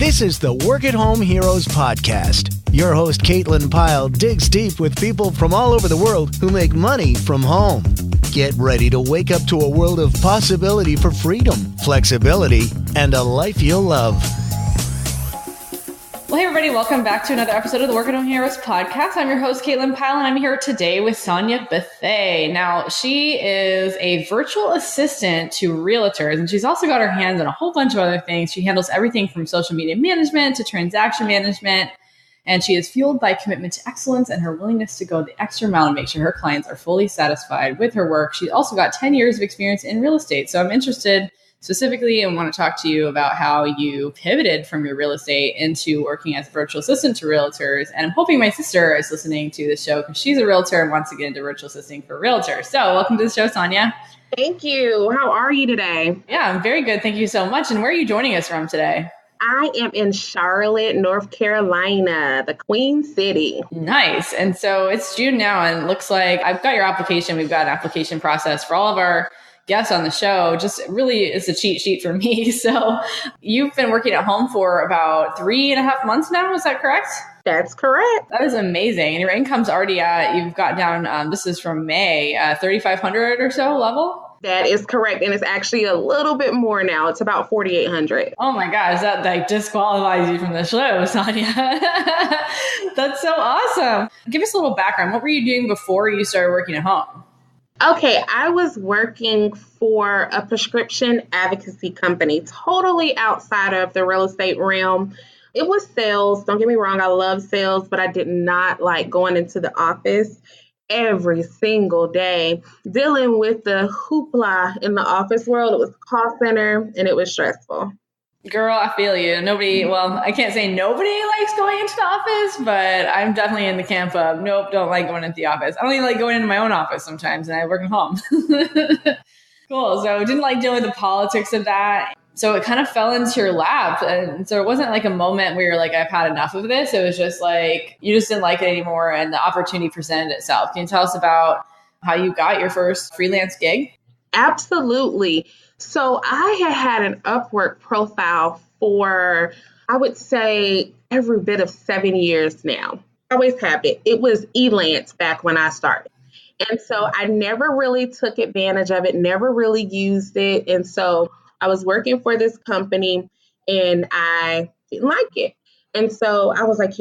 This is the Work at Home Heroes podcast. Your host, Caitlin Pyle, digs deep with people from all over the world who make money from home. Get ready to wake up to a world of possibility for freedom, flexibility, and a life you'll love. Well, hey everybody, welcome back to another episode of the Work at Home Heroes podcast. I'm your host, Caitlin Pyle, and I'm here today with Sonya Bethea. Now, she is a virtual assistant to realtors, and she's also got her hands on a whole bunch of other things. She handles everything from social media management to transaction management, and she is fueled by commitment to excellence and her willingness to go the extra mile and make sure her clients are fully satisfied with her work. She's also got 10 years of experience in real estate, so I'm interested specifically and want to talk to you about how you pivoted from your real estate into working as a virtual assistant to realtors. And I'm hoping my sister is listening to the show because she's a realtor and wants to get into virtual assisting for realtors. So welcome to the show, Sonya. Thank you. How are you today? Yeah, I'm very good. Thank you so much. And where are you joining us from today? I am in Charlotte, North Carolina, the Queen City. Nice. And so it's June now, and it looks like I've got your application. We've got an application process for all of our guests on the show. Just really is a cheat sheet for me. So you've been working at home for about 3.5 months now. Is that correct? That's correct. That is amazing. And your income's already you've got down, this is from May, 3,500 or so level? That is correct. And it's actually a little bit more now. It's about 4,800. Oh my gosh, that like disqualifies you from the show, Sonya. That's so awesome. Give us a little background. What were you doing before you started working at home? Okay, I was working for a prescription advocacy company, totally outside of the real estate realm. It was sales. Don't get me wrong, I love sales, but I did not like going into the office every single day, dealing with the hoopla in the office world. It was a call center and it was stressful. Girl, I feel you. I can't say nobody likes going into the office, but I'm definitely in the camp of, nope, don't like going into the office. I don't even like going into my own office sometimes, and I work at home. Cool. So didn't like dealing with the politics of that. So it kind of fell into your lap. And so it wasn't like a moment where you're like, I've had enough of this. It was just like, you just didn't like it anymore, and the opportunity presented itself. Can you tell us about how you got your first freelance gig? Absolutely. So I had an Upwork profile for, I would say, every bit of 7 years now. I always have it. It was Elance back when I started. And so I never really took advantage of it, never really used it. And so I was working for this company and I didn't like it. And so I was like,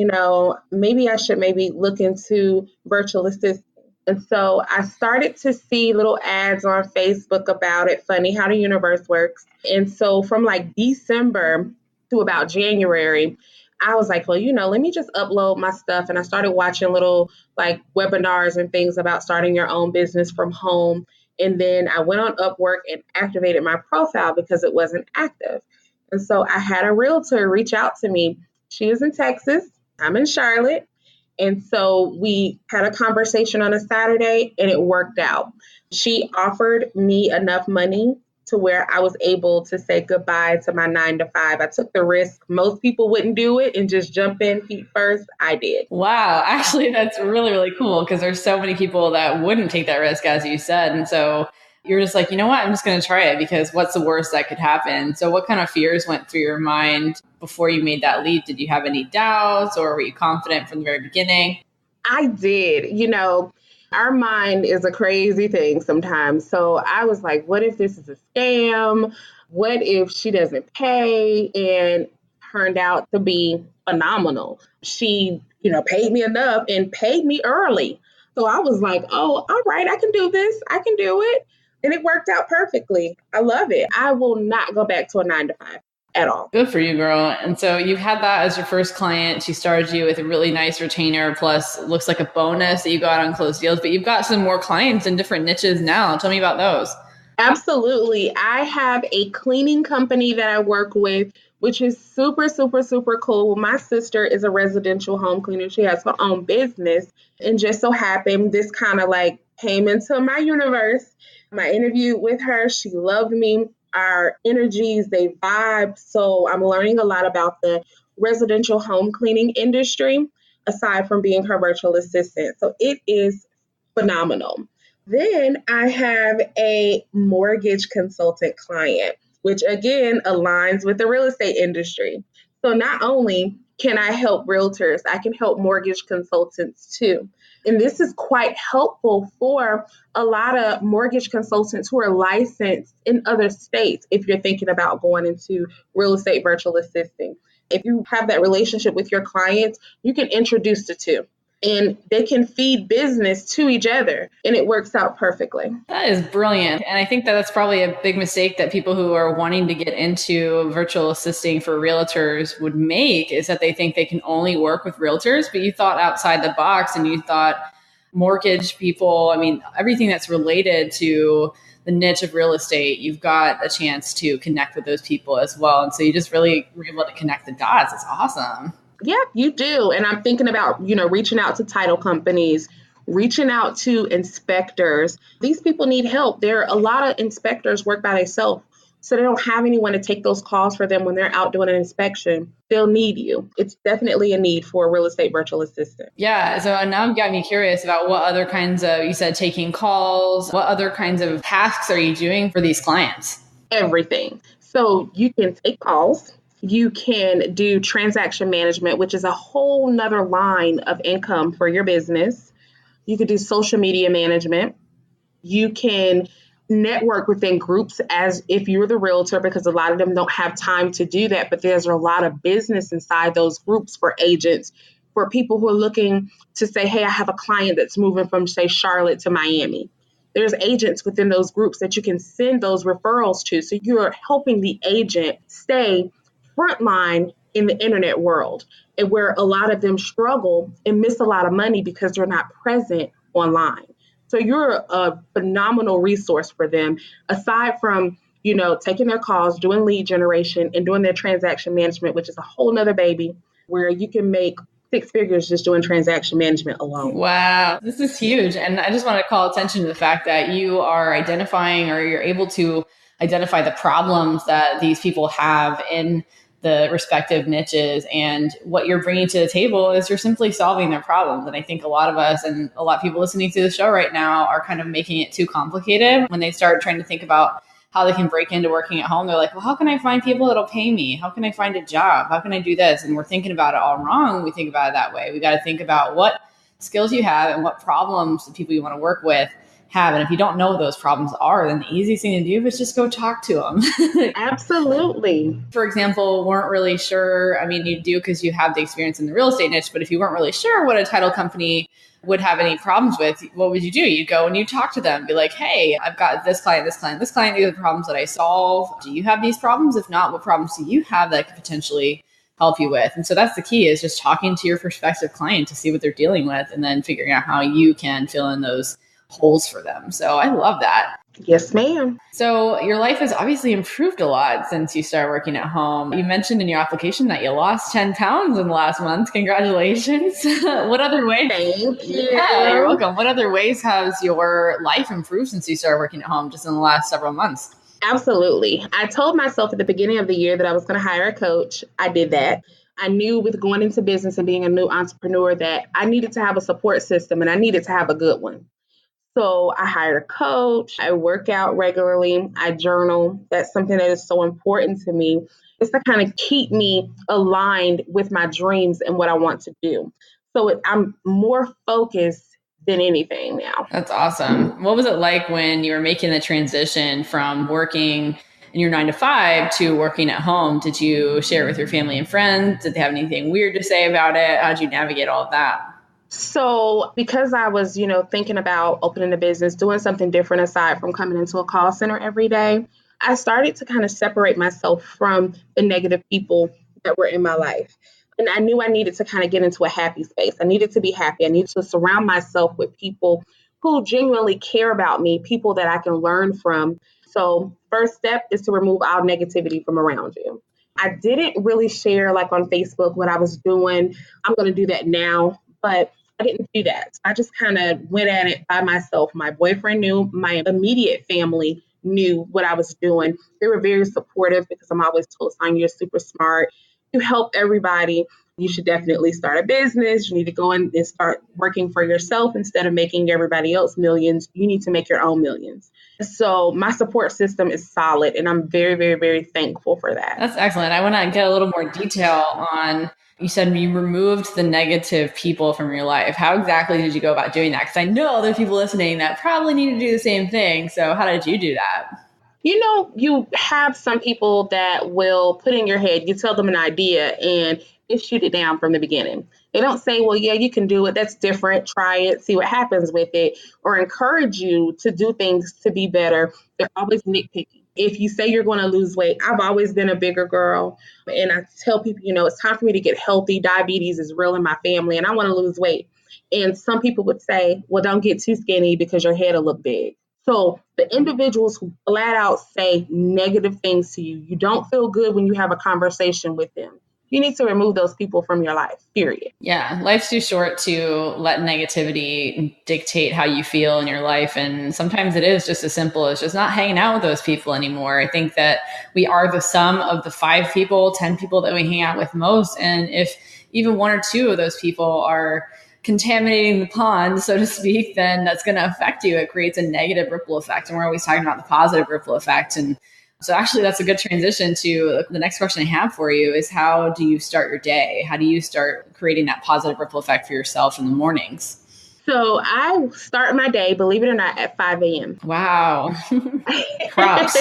maybe I should look into virtual assistant. And so I started to see little ads on Facebook about it. Funny how the universe works. And so from like December to about January, I was like, well, let me just upload my stuff. And I started watching little like webinars and things about starting your own business from home. And then I went on Upwork and activated my profile because it wasn't active. And so I had a realtor reach out to me. She is in Texas. I'm in Charlotte. And so we had a conversation on a Saturday and it worked out. She offered me enough money to where I was able to say goodbye to my 9-to-5. I took the risk. Most people wouldn't do it and just jump in feet first. I did. Wow. Actually, that's really, really cool because there's so many people that wouldn't take that risk, as you said. And so you're just like, you know what? I'm just going to try it because what's the worst that could happen? So what kind of fears went through your mind before you made that leap? Did you have any doubts or were you confident from the very beginning? I did. Our mind is a crazy thing sometimes. So I was like, what if this is a scam? What if she doesn't pay? And turned out to be phenomenal. She, paid me enough and paid me early. So I was like, oh, all right, I can do this. I can do it. And it worked out perfectly. I love it. I will not go back to a 9-to-5 at all. Good for you, girl. And so you had that as your first client. She started you with a really nice retainer, plus looks like a bonus that you got on closed deals, but you've got some more clients in different niches now. Tell me about those. Absolutely. I have a cleaning company that I work with, which is super, super, super cool. My sister is a residential home cleaner. She has her own business. And just so happened, this kind of like came into my universe. My interview with her, she loved me. Our energies, they vibe. So I'm learning a lot about the residential home cleaning industry, aside from being her virtual assistant. So it is phenomenal. Then I have a mortgage consultant client, which again aligns with the real estate industry. So not only can I help realtors, I can help mortgage consultants too. And this is quite helpful for a lot of mortgage consultants who are licensed in other states if you're thinking about going into real estate virtual assisting. If you have that relationship with your clients, you can introduce the two and they can feed business to each other and it works out perfectly. That is brilliant. And I think that that's probably a big mistake that people who are wanting to get into virtual assisting for realtors would make, is that they think they can only work with realtors, but you thought outside the box and you thought mortgage people, I mean, everything that's related to the niche of real estate, you've got a chance to connect with those people as well. And so you just really were able to connect the dots. It's awesome. Yeah, you do. And I'm thinking about, reaching out to title companies, reaching out to inspectors. These people need help. There are a lot of inspectors work by themselves, so they don't have anyone to take those calls for them when they're out doing an inspection. They'll need you. It's definitely a need for a real estate virtual assistant. Yeah. So now you've got me curious about what other kinds of, you said taking calls, what other kinds of tasks are you doing for these clients? Everything. So you can take calls. You can do transaction management, which is a whole nother line of income for your business. You could do social media management. You can network within groups as if you're the realtor, because a lot of them don't have time to do that. But there's a lot of business inside those groups for agents, for people who are looking to say, hey, I have a client that's moving from, say, Charlotte to Miami. There's agents within those groups that you can send those referrals to. So you're helping the agent stay frontline in the internet world, and where a lot of them struggle and miss a lot of money because they're not present online. So you're a phenomenal resource for them, aside from, taking their calls, doing lead generation, and doing their transaction management, which is a whole nother baby, where you can make six figures just doing transaction management alone. Wow, this is huge. And I just want to call attention to the fact that you are identifying, or you're able to identify the problems that these people have in the respective niches, and what you're bringing to the table is you're simply solving their problems. And I think a lot of us and a lot of people listening to the show right now are kind of making it too complicated when they start trying to think about how they can break into working at home. They're like, well, how can I find people that'll pay me? How can I find a job? How can I do this? And we're thinking about it all wrong when we think about it that way. We got to think about what skills you have and what problems the people you want to work with have. And if you don't know what those problems are, then the easiest thing to do is just go talk to them. Absolutely. For example, weren't really sure. I mean, you do because you have the experience in the real estate niche, but if you weren't really sure what a title company would have any problems with, what would you do? You'd go and you talk to them, be like, hey, I've got this client, this client, this client. These are the problems that I solve. Do you have these problems? If not, what problems do you have that could potentially help you with? And so that's the key, is just talking to your prospective client to see what they're dealing with, and then figuring out how you can fill in those holes for them. So I love that. Yes, ma'am. So your life has obviously improved a lot since you started working at home. You mentioned in your application that you lost 10 pounds in the last month. Congratulations. What other ways? Thank you. Yeah, you're welcome. What other ways has your life improved since you started working at home just in the last several months? Absolutely. I told myself at the beginning of the year that I was going to hire a coach. I did that. I knew with going into business and being a new entrepreneur that I needed to have a support system, and I needed to have a good one. So I hired a coach. I work out regularly. I journal. That's something that is so important to me. It's to kind of keep me aligned with my dreams and what I want to do. So I'm more focused than anything now. That's awesome. What was it like when you were making the transition from working in your 9 to 5 to working at home? Did you share it with your family and friends? Did they have anything weird to say about it? How did you navigate all of that? So because I was, thinking about opening a business, doing something different aside from coming into a call center every day, I started to kind of separate myself from the negative people that were in my life. And I knew I needed to kind of get into a happy space. I needed to be happy. I needed to surround myself with people who genuinely care about me, people that I can learn from. So first step is to remove all negativity from around you. I didn't really share like on Facebook what I was doing. I'm going to do that now, but I didn't do that. I just kind of went at it by myself. My boyfriend knew, my immediate family knew what I was doing. They were very supportive because I'm always told, Sonya, you're super smart. You help everybody. You should definitely start a business. You need to go in and start working for yourself instead of making everybody else millions. You need to make your own millions. So my support system is solid, and I'm very, very, very thankful for that. That's excellent. I want to get a little more detail on, you said you removed the negative people from your life. How exactly did you go about doing that? Because I know there's people listening that probably need to do the same thing. So how did you do that? You have some people that will put in your head, you tell them an idea and they shoot it down from the beginning. They don't say, well, yeah, you can do it. That's different. Try it. See what happens with it. Or encourage you to do things to be better. They're always nitpicking. If you say you're going to lose weight, I've always been a bigger girl. And I tell people, it's time for me to get healthy. Diabetes is real in my family and I want to lose weight. And some people would say, well, don't get too skinny because your head will look big. So the individuals who flat out say negative things to you, you don't feel good when you have a conversation with them. You need to remove those people from your life, period. Yeah, life's too short to let negativity dictate how you feel in your life. And sometimes it is just as simple as just not hanging out with those people anymore. I think that we are the sum of the 5 people, 10 people that we hang out with most. And if even 1 or 2 of those people are contaminating the pond, so to speak, then that's going to affect you. It creates a negative ripple effect. And we're always talking about the positive ripple effect. And so actually that's a good transition to the next question I have for you is, how do you start your day? How do you start creating that positive ripple effect for yourself in the mornings? So I start my day, believe it or not, at 5 a.m. Wow. Props.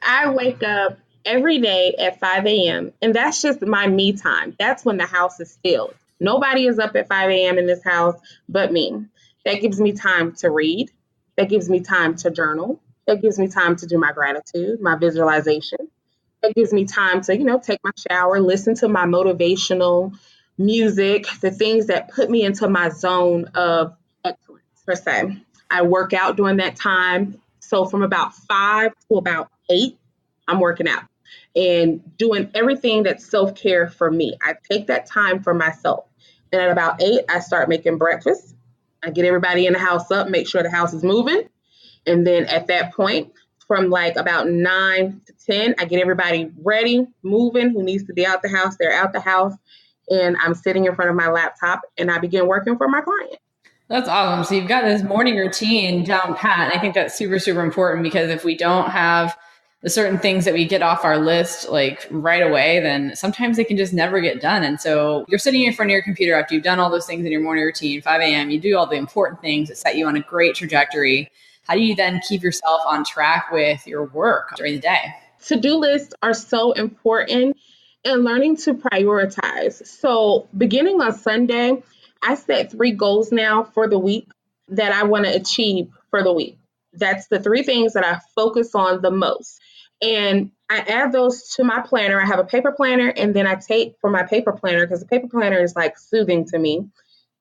I wake up every day at 5 a.m. and that's just my me time. That's when the house is still. Nobody is up at 5 a.m. in this house but me. That gives me time to read. That gives me time to journal. That gives me time to do my gratitude, my visualization. That gives me time to, take my shower, listen to my motivational music, the things that put me into my zone of excellence, per se. I work out during that time. So from about 5 to about 8, I'm working out and doing everything that's self-care for me. I take that time for myself. And at about 8, I start making breakfast. I get everybody in the house up, make sure the house is moving. And then at that point, from like about 9 to 10, I get everybody ready, moving, who needs to be out the house, they're out the house. And I'm sitting in front of my laptop and I begin working for my client. That's awesome. So you've got this morning routine down pat. And I think that's super, super important, because if we don't have the certain things that we get off our list like right away, then sometimes they can just never get done. And so you're sitting in front of your computer after you've done all those things in your morning routine, 5 a.m., you do all the important things that set you on a great trajectory. How do you then keep yourself on track with your work during the day? To-do lists are so important, and learning to prioritize. So beginning on Sunday, I set 3 goals now for the week that I want to achieve for the week. That's the 3 things that I focus on the most. And I add those to my planner. I have a paper planner, and then I take from my paper planner, because the paper planner is like soothing to me.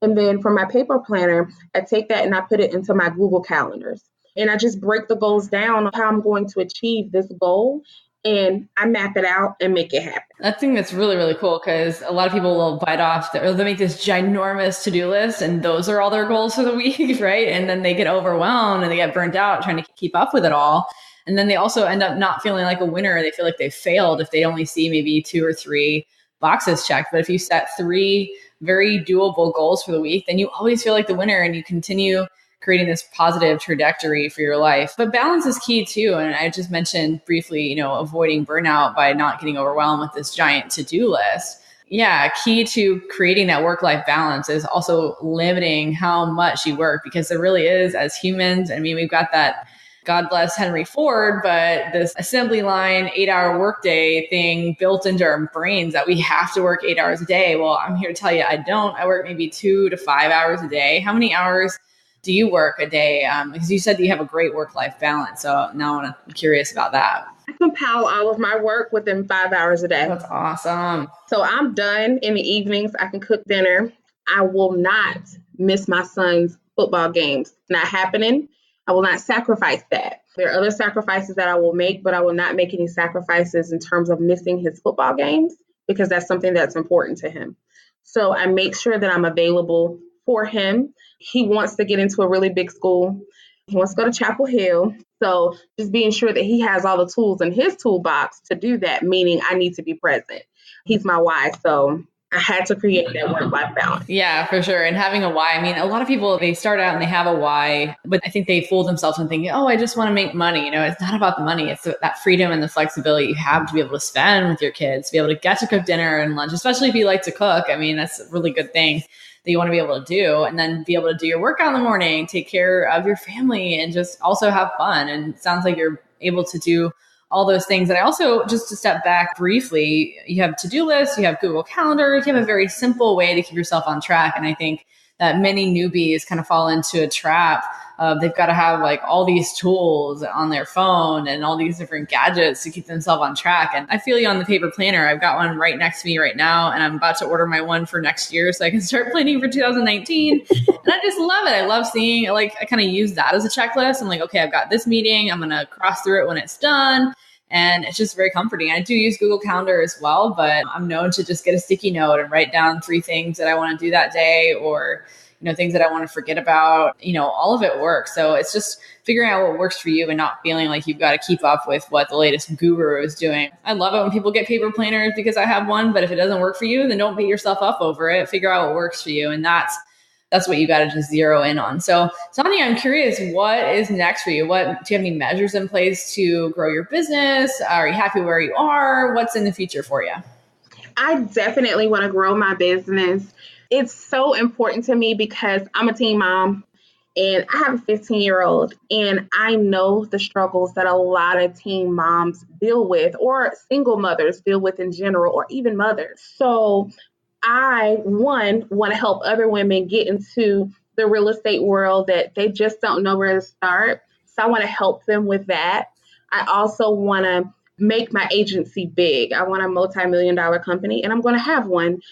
And then from my paper planner, I take that and I put it into my Google calendars. And I just break the goals down on how I'm going to achieve this goal. And I map it out and make it happen. I think that's really, really cool, because a lot of people will bite off, they'll make this ginormous to-do list, and those are all their goals for the week, right? And then they get overwhelmed and they get burnt out trying to keep up with it all. And then they also end up not feeling like a winner. They feel like they failed if they only see maybe 2 or 3 boxes checked. But if you set 3 very doable goals for the week, then you always feel like the winner and you continue creating this positive trajectory for your life. But balance is key too. And I just mentioned briefly, avoiding burnout by not getting overwhelmed with this giant to-do list. Yeah, key to creating that work-life balance is also limiting how much you work, because there really is, as humans, I mean, we've got that, God bless Henry Ford, but this assembly line 8-hour workday thing built into our brains that we have to work 8 hours a day. Well, I'm here to tell you, I don't. I work maybe 2 to 5 hours a day. How many hours do you work a day? Because you said that you have a great work-life balance. So now I'm curious about that. I compile all of my work within 5 hours a day. That's awesome. So I'm done in the evenings. I can cook dinner. I will not miss my son's football games. Not happening. I will not sacrifice that. There are other sacrifices that I will make, but I will not make any sacrifices in terms of missing his football games, because that's something that's important to him. So I make sure that I'm available for him. He wants to get into a really big school. He wants to go to Chapel Hill. So just being sure that he has all the tools in his toolbox to do that, meaning I need to be present. He's my why. So I had to create that work-life balance. Yeah, for sure. And having a why. I mean, a lot of people, they start out and they have a why, but I think they fool themselves in thinking, oh, I just want to make money. It's not about the money. It's that freedom and the flexibility you have to be able to spend with your kids, to be able to get to cook dinner and lunch, especially if you like to cook. I mean, that's a really good thing that you want to be able to do, and then be able to do your workout in the morning, take care of your family, and just also have fun. And it sounds like you're able to do all those things. And I also, just to step back briefly, you have to-do lists, you have Google Calendars, you have a very simple way to keep yourself on track. And I think that many newbies kind of fall into a trap of they've got to have like all these tools on their phone and all these different gadgets to keep themselves on track. And I feel you on the paper planner. I've got one right next to me right now, and I'm about to order my one for next year so I can start planning for 2019. And I just love it. I love seeing, like, I kind of use that as a checklist. I'm like, okay, I've got this meeting. I'm going to cross through it when it's done. And it's just very comforting. I do use Google Calendar as well, but I'm known to just get a sticky note and write down 3 things that I want to do that day, or, things that I want to forget about. All of it works. So it's just figuring out what works for you and not feeling like you've got to keep up with what the latest guru is doing. I love it when people get paper planners because I have one, but if it doesn't work for you, then don't beat yourself up over it. Figure out what works for you. And that's what you got to just zero in on. So, Sonya, I'm curious, what is next for you? Do you have any measures in place to grow your business? Are you happy where you are? What's in the future for you? I definitely want to grow my business. It's so important to me because I'm a teen mom and I have a 15-year-old, and I know the struggles that a lot of teen moms deal with, or single mothers deal with in general, or even mothers. So I, want to help other women get into the real estate world that they just don't know where to start. So I want to help them with that. I also want to make my agency big. I want a multimillion-dollar company, and I'm going to have one.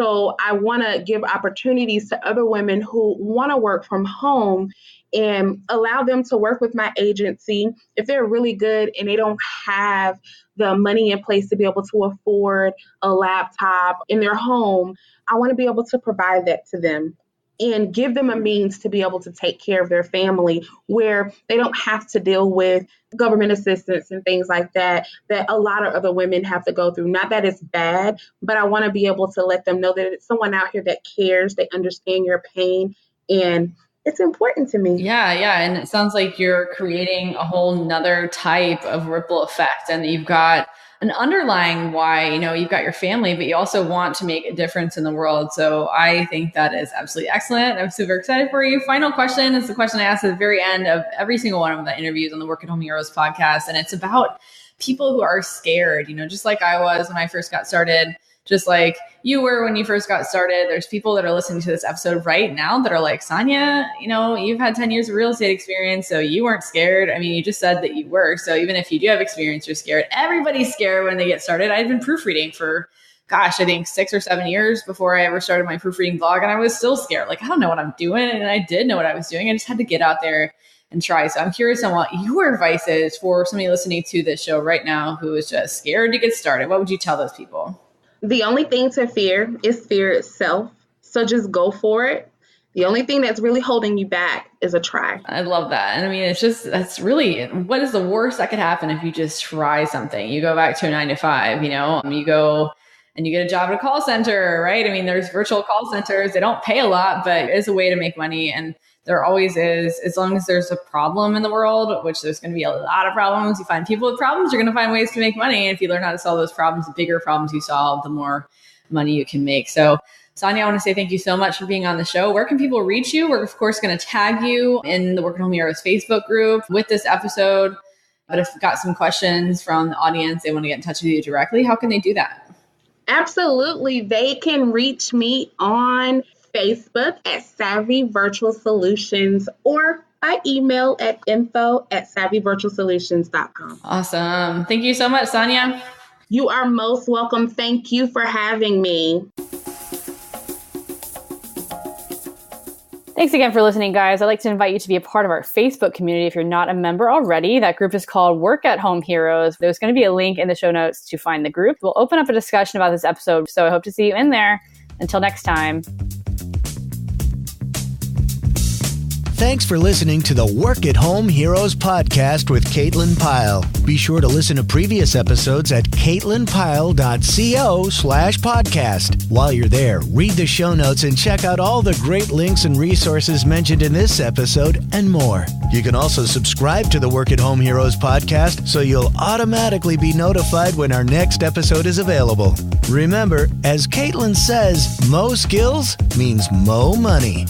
So I want to give opportunities to other women who want to work from home and allow them to work with my agency. If they're really good and they don't have the money in place to be able to afford a laptop in their home, I want to be able to provide that to them and give them a means to be able to take care of their family, where they don't have to deal with government assistance and things like that a lot of other women have to go through. Not that it's bad, but I want to be able to let them know that it's someone out here that cares, they understand your pain, and it's important to me. Yeah. And it sounds like you're creating a whole nother type of ripple effect, and you've got an underlying why. You've got your family, but you also want to make a difference in the world. So I think that is absolutely excellent. I'm super excited for you. Final question is the question I ask at the very end of every single one of the interviews on the Work at Home Heroes podcast. And it's about people who are scared, just like I was when I first got started, just like you were when you first got started. There's people that are listening to this episode right now that are like, Sonya, you've had 10 years of real estate experience, so you weren't scared. I mean, you just said that you were. So even if you do have experience, you're scared. Everybody's scared when they get started. I've been proofreading for, I think 6 or 7 years before I ever started my proofreading blog. And I was still scared. Like, I don't know what I'm doing. And I did know what I was doing. I just had to get out there and try. So I'm curious on what your advice is for somebody listening to this show right now who is just scared to get started. What would you tell those people? The only thing to fear is fear itself. So just go for it. The only thing that's really holding you back is a try. I love that. And I mean, that's really, what is the worst that could happen if you just try something? You go back to a 9 to 5, you go and you get a job at a call center, right? I mean, there's virtual call centers. They don't pay a lot, but it's a way to make money. And there always is, as long as there's a problem in the world, which there's going to be a lot of problems. You find people with problems, you're going to find ways to make money. And if you learn how to solve those problems, the bigger problems you solve, the more money you can make. So Sonya, I want to say thank you so much for being on the show. Where can people reach you? We're, of course, going to tag you in the Work at Home Heroes Facebook group with this episode. But if you've got some questions from the audience, they want to get in touch with you directly, how can they do that? Absolutely. They can reach me on Facebook at Savvy Virtual Solutions, or by email at info@savvyvirtualsolutions.com. Awesome. Thank you so much, Sonya. You are most welcome. Thank you for having me. Thanks again for listening, guys. I'd like to invite you to be a part of our Facebook community if you're not a member already. That group is called Work at Home Heroes. There's going to be a link in the show notes to find the group. We'll open up a discussion about this episode, so I hope to see you in there. Until next time. thanks for listening to the Work at Home Heroes podcast with Caitlin Pyle. Be sure to listen to previous episodes at caitlinpyle.co/podcast. While you're there, read the show notes and check out all the great links and resources mentioned in this episode and more. You can also subscribe to the Work at Home Heroes podcast so you'll automatically be notified when our next episode is available. Remember, as Caitlin says, mo skills means mo money.